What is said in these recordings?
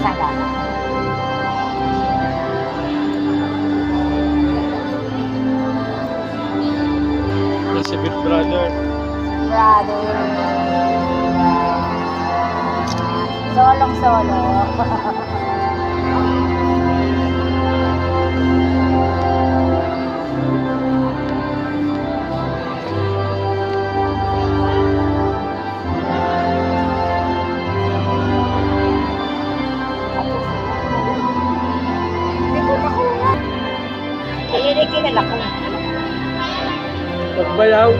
talaga. Si Big Brother. Brother. Solong-solo. Ayun ay kilala ko. Pagbayaw.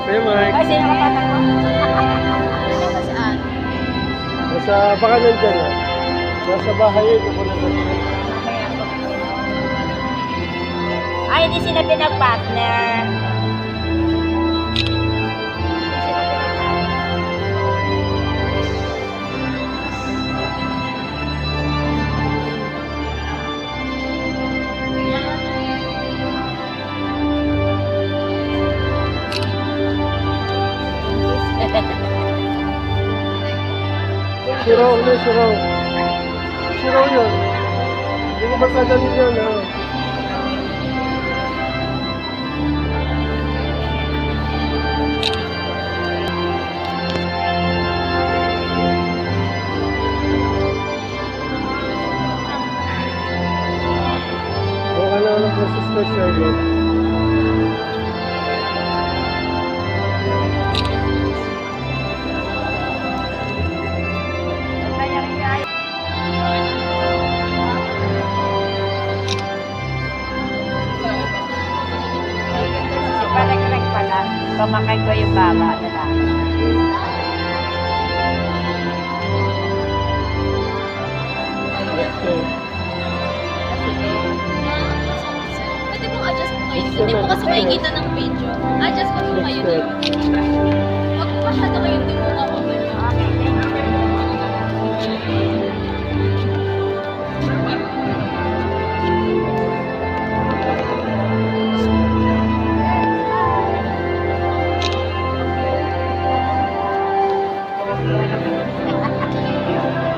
Kuya Mike. Ay, sino kapatang mo? Ano ba saan? Nasa baka nandyan ah. Nasa bahay yun. Ako na nandyan. Ay, hindi sila pinag-partner. Siraw na, siraw. Siraw yun. Hindi ko magkagaling yun ah. Baka na anak na Sister Charlotte. Palag-lag pala. Pamakay ko yung baba na lang. Pwede mo adjust po kayo. Hindi po kasi makikita ng video. Adjust po kayo dito. Huwag po masyado kayo hindi mo nga mabalik.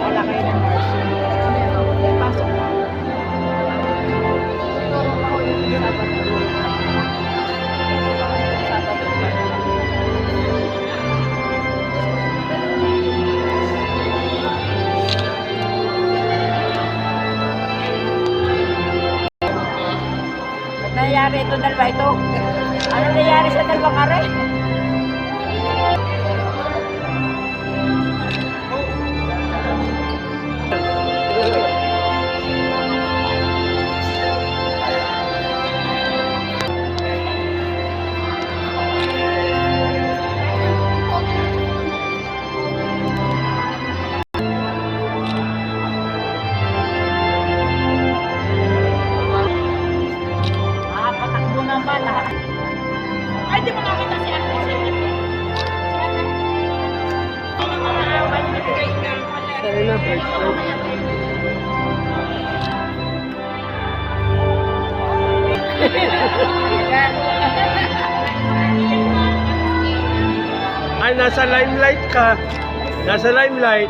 Wala kayo ng margin. Pasok na. Ba't nangyayari ito dalawa ito? Ano nangyayari sa dalawang are? Patakbo na ba lahat? Ay, di mo nakita si Ate. Sorry na, right. Ay, nasa limelight ka. Nasa limelight.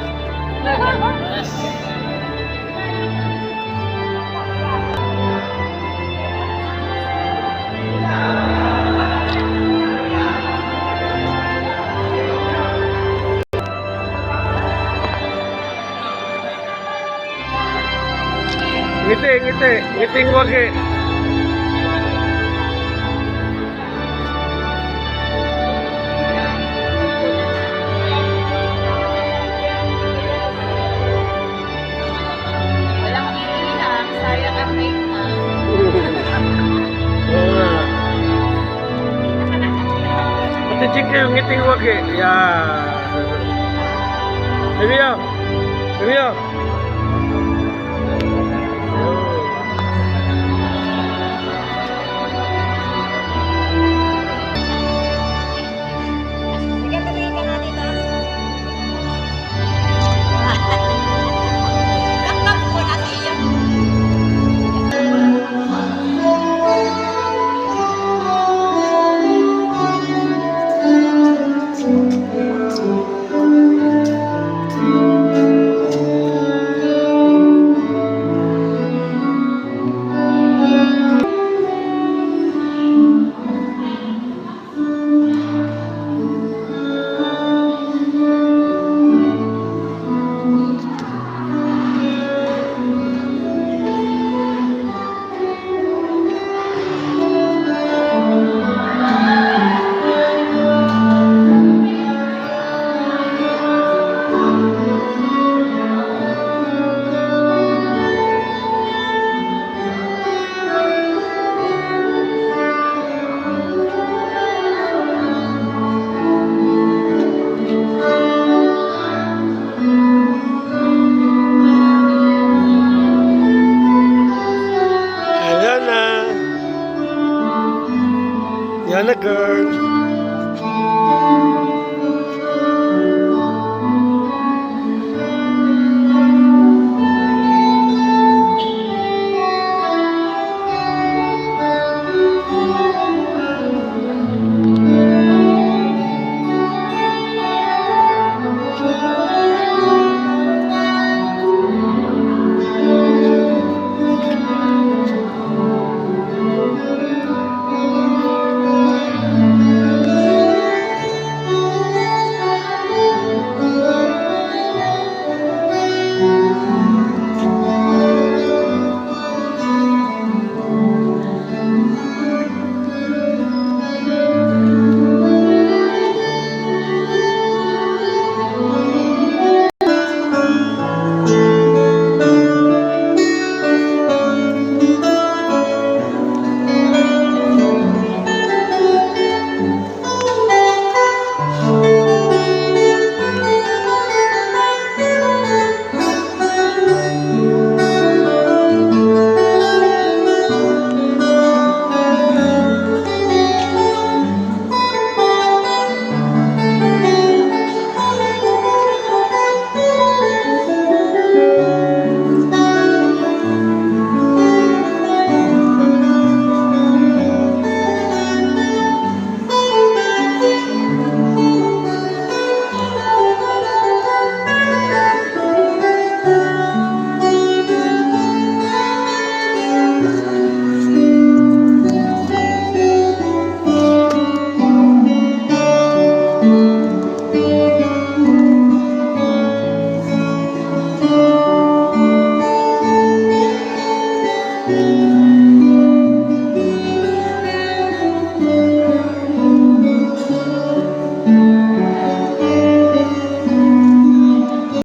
Ngiti, ngiti. Ngiting wagi. Walang iilang. Sayang ang rate na. Oo nga. Pati chika yung ngiting wagi. Yeah. Sabiyo. Sabiyo.